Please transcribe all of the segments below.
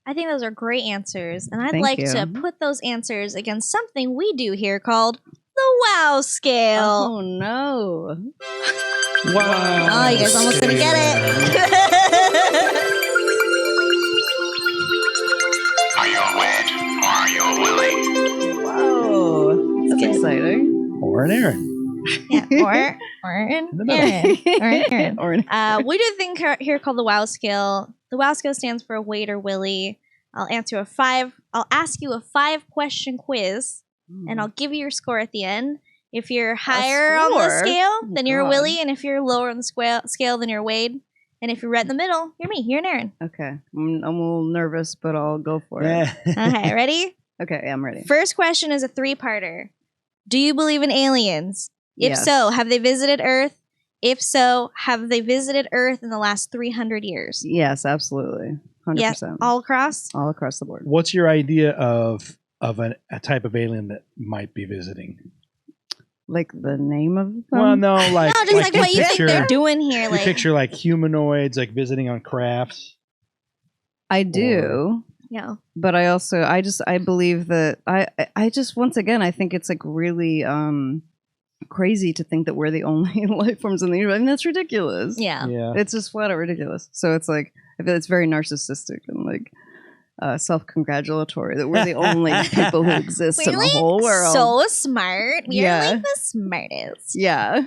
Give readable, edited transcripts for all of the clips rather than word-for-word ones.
I think those are great answers, and I'd Thank like you. to put those answers against something we do here called the WoW scale. Oh no! Wow. Oh, you guys almost didn't get it. Are you wet or are you willy? Whoa, that's exciting. Or an Aaron. Yeah, or an Aaron. Or an Aaron. We do a thing here called the WoW scale. The WoW scale stands for Wade or Willy. I'll ask you a 5-question quiz, and I'll give you your score at the end. If you're higher on the scale, then you're a Willy, and if you're lower on the scale, then you're a Wade. And if you're right in the middle, you're me. You're an Aaron. Okay, I'm a little nervous, but I'll go for it. Okay, ready? Okay, I'm ready. First question is a 3-parter. Do you believe in aliens? If Yes. so, have they visited Earth? If so, have they visited Earth in the last 300 years? Yes, absolutely, 100%. Yes, all across? All across the board. What's your idea of a type of alien that might be visiting? Like the name of them? Well, no, like No, just like what you think they're doing here. You Like, picture like humanoids, like visiting on crafts. I do. yeah. But I also, I believe that I just, once again, I think it's like really crazy to think that we're the only life forms in the universe. I mean, that's ridiculous. Yeah. Yeah. It's just flat out ridiculous. So it's like, I feel it's very narcissistic and like self-congratulatory that we're the only people who exist in the whole world. So smart. We Yeah. are like the smartest. Yeah.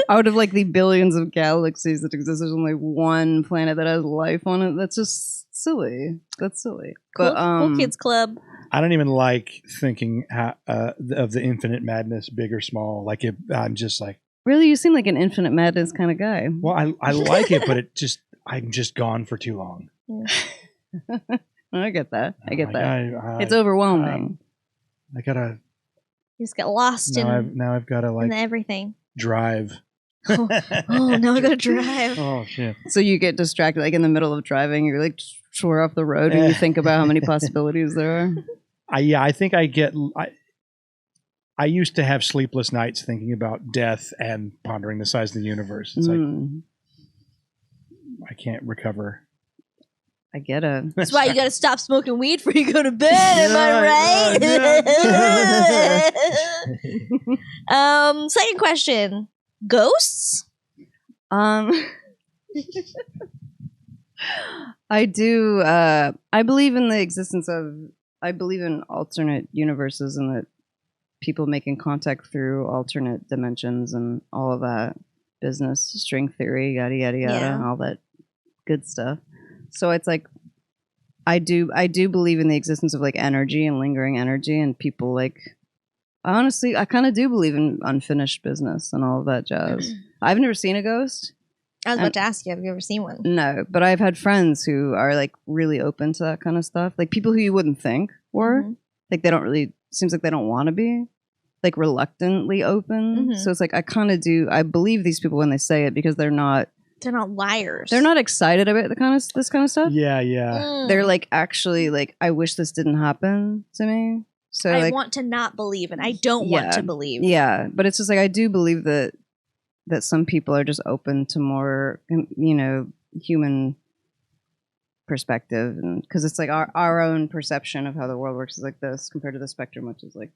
Out of like the billions of galaxies that exist, there's only one planet that has life on it. That's just silly. That's silly. But Cool Kids Club. I don't even like thinking of the infinite madness, big or small. Like I'm just like, really, you seem like an infinite madness kind of guy. well, I like it, but I'm just gone for too long. I get that. I get Like, that. It's overwhelming. I gotta. You just get lost Now I've gotta in like everything. drive. Oh, now I gotta drive. Oh shit! So you get distracted, like in the middle of driving, you're like swear off the road, and you think about how many possibilities there are. I think I get. I used to have sleepless nights thinking about death and pondering the size of the universe. It's like I can't recover. I get it. That's why you gotta stop smoking weed before you go to bed. Am I right? Second question: ghosts? I do. I believe in the existence of. I believe in alternate universes and that people making contact through alternate dimensions and all of that business, string theory, yada yada yada, all that good stuff. So it's like I do believe in the existence of like energy and lingering energy and people like honestly I kind of do believe in unfinished business and all of that jazz. I've never seen a ghost. I was about to ask you, have you ever seen one? No, but I've had friends who are like really open to that kind of stuff. Like people who you wouldn't think were. Like they don't really seems like they don't want to be. Like reluctantly open. So it's like I kind of do I believe these people when they say it because they're not liars. They're not excited about this kind of stuff. Yeah. They're like actually like I wish this didn't happen to me. So I like, want to not believe and I don't want to believe. Yeah, but it's just like I do believe that some people are just open to more human perspective, and because it's like our own perception of how the world works is like this compared to the spectrum, which is like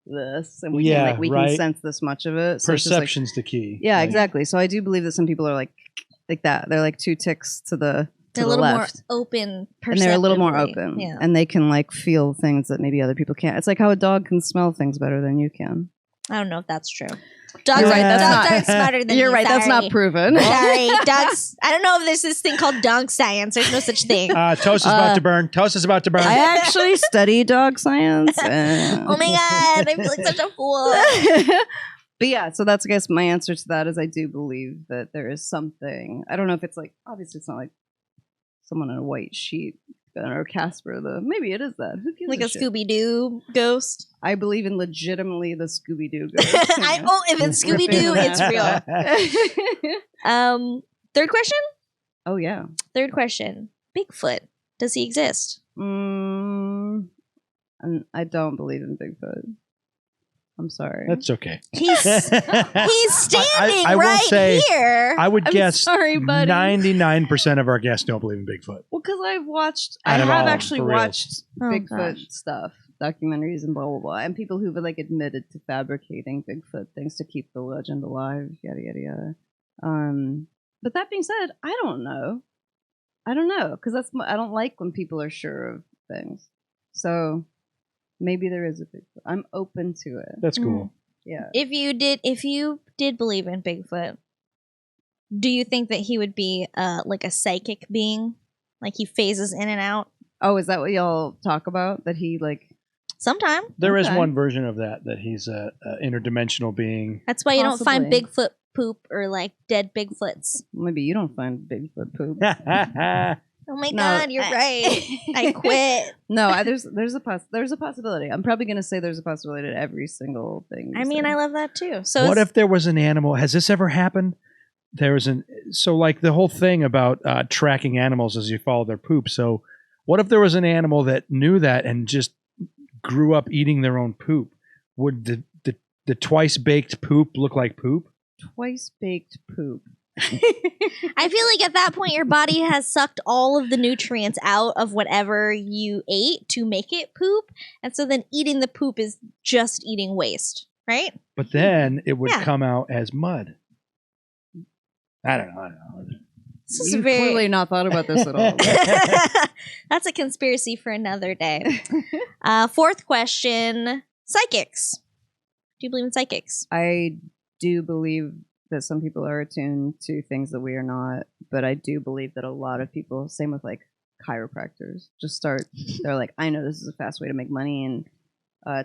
this, and we can sense this much of it. So perception's the key. Yeah, exactly. So I do believe that some people are like that. They're like 2 ticks to the They're a little left. more open, And they're a little more open, yeah. and they can like feel things that maybe other people can't. It's like how a dog can smell things better than you can. I don't know if that's true. Dogs, You're right, dogs aren't smarter than You're me, right. That's sorry. not proven. Sorry, dogs. I don't know if there's this thing called dog science. There's no such thing. Toast is about to burn. Toast is about to burn. I actually study dog science. Oh my god, I feel like such a fool. But yeah, so that's I guess my answer to that is I do believe that there is something. I don't know if it's like obviously it's not like someone in a white sheet or Casper. Maybe it is that. Who gives Like a shit? Scooby-Doo ghost. I believe in legitimately the Scooby-Doo ghost. If it's Scooby-Doo, it's real. Third question? Oh yeah. Third question. Bigfoot. Does he exist? I don't believe in Bigfoot. I'm sorry. That's okay. He's standing I will right say, here. I would I'm guess sorry, buddy. 99% of our guests don't believe in Bigfoot. Well, because I Not at have all, actually for reals. watched Oh, Bigfoot gosh. stuff, documentaries and blah, blah, blah. And people who've like admitted to fabricating Bigfoot things to keep the legend alive, yada, yada, yada. But that being said, I don't know. Because I don't like when people are sure of things. So maybe there is a Bigfoot. I'm open to it. That's cool. Yeah. If you did believe in Bigfoot, do you think that he would be like a psychic being? Like he phases in and out? Oh, is that what y'all talk about? That he like... Sometime. There is Okay. one version of that he's a interdimensional being. That's why you don't find Possibly. Bigfoot poop or like dead Bigfoots. Maybe you don't find Bigfoot poop. Oh my No, god, you're right. I quit. No, there's a possibility. I'm probably gonna say there's a possibility to every single thing. I mean, I love that too. So What if there was an animal? Has this ever happened? So like the whole thing about tracking animals as you follow their poop. So what if there was an animal that knew that and just grew up eating their own poop? Would the twice baked poop look like poop? Twice baked poop. I feel like at that point your body has sucked all of the nutrients out of whatever you ate to make it poop, and so then eating the poop is just eating waste, right? But then it would Yeah. come out as mud. I don't know. This is You've very clearly not thought about this at all. That's a conspiracy for another day. Fourth question: psychics. Do you believe in psychics? I do believe that some people are attuned to things that we are not, but I do believe that a lot of people, same with like chiropractors, they're like, I know this is a fast way to make money and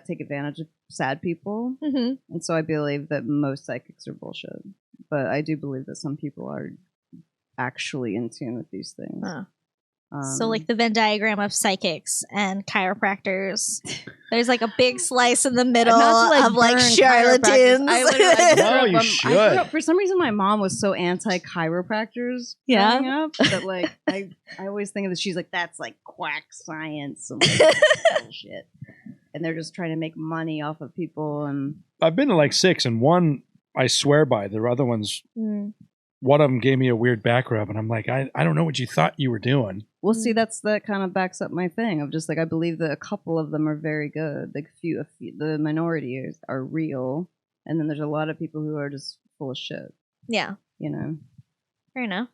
take advantage of sad people. Mm-hmm. And so I believe that most psychics are bullshit. But I do believe that some people are actually in tune with these things. Huh. So like the Venn diagram of psychics and chiropractors. There's like a big slice in the middle Not to, of like burn charlatans. chiropractors. I literally- No, you I should. grew up- for some reason, my mom was so anti-chiropractors Yeah. growing up that like I always think of it. She's like, that's like quack science and like, bullshit, and they're just trying to make money off of people. And I've been to like 6, and one I swear by. The other ones, Mm. one of them gave me a weird back rub, and I'm like, I don't know what you thought you were doing. we'll see. That kind of backs up my thing of just like I believe that a couple of them are very good. Like a few the minority are real, and then there's a lot of people who are just full of shit. Yeah, You know. fair enough.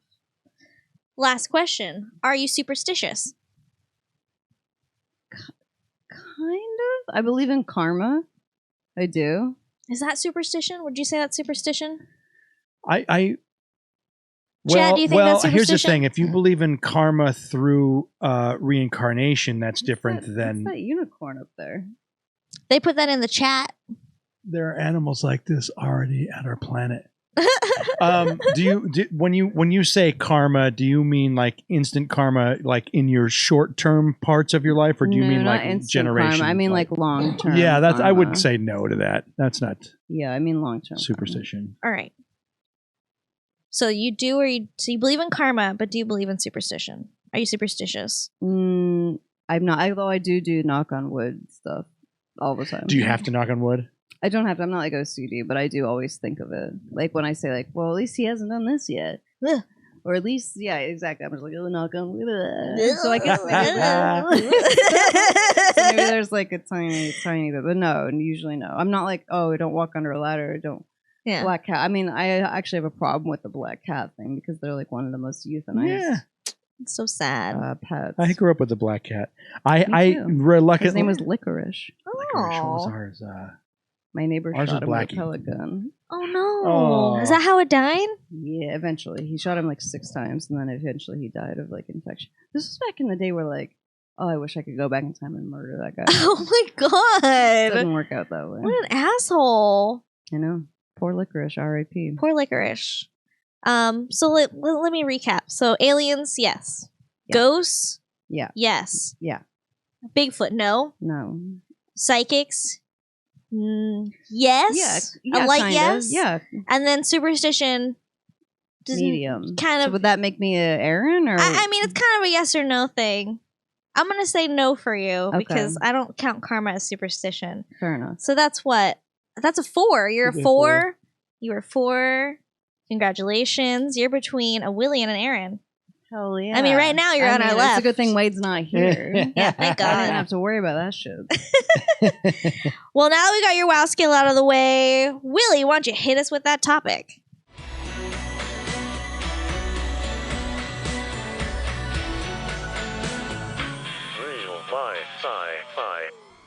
Last question: are you superstitious? Kind of. I believe in karma. I do. Is that superstition? Would you say that's superstition? I Chad, do you think that's here's the superstition? thing: if you believe in karma through reincarnation, that's different than What's that unicorn up there? They put that in the chat. there are animals like this already at our planet. When you say karma, do you mean like instant karma, like in your short term parts of your life, or do you No, mean not like instant generation? karma. I mean like long term. Yeah, that's. I would karma. say no to that. That's not Yeah, I mean long term. superstition. All right. So you do, so you believe in karma, but do you believe in superstition? Are you superstitious? I'm not. Although I do knock on wood stuff all the time. Do you have to knock on wood? I don't have to. I'm not like OCD, but I do always think of it. Like when I say like, well, at least he hasn't done this yet. Ugh. Or at least, yeah, exactly. I'm just like, oh, knock on wood. So I guess so maybe there's like a tiny bit, but no, usually no. I'm not like, oh, don't walk under a ladder. Don't. Yeah. Black cat. I mean, I actually have a problem with the black cat thing because they're like one of the most euthanized Yeah. It's so sad. pets. I grew up with a black cat. Me I too. reluctantly. His name was Licorice. Licorice. What was Oh. ours? My neighbor Ours shot was him with a Blackie. pellet gun. Oh no. Oh. Is that how it died? Yeah, eventually. He shot him like 6 times and then eventually he died of like infection. This was back in the day where like, oh, I wish I could go back in time and murder that guy. Oh my It god. didn't work out that way. What an asshole. I know. Poor Licorice, R.I.P. Poor licorice. So let me recap. So aliens, yes. Yeah. Ghosts, Yeah. yes. Yeah. Bigfoot, no. No. Psychics, yes. Yeah. A light kinda. yes. Yeah. And then superstition, doesn't- Medium. kind So of. would that make me a Aaron or? I mean, it's kind of a yes or no thing. I'm gonna say no for you Okay. because I don't count karma as superstition. Fair enough. So that's what That's a 4. You're a You'd be a 4. You were 4. Congratulations. You're between a Willie and an Aaron. Hell yeah. I mean, right now you're on our It's left. a good thing Wade's not here. Yeah, thank I didn't God. have to worry about that shit. Well, now that we got your WoW skill out of the way, Willie, why don't you hit us with that topic? Real life sci-fi.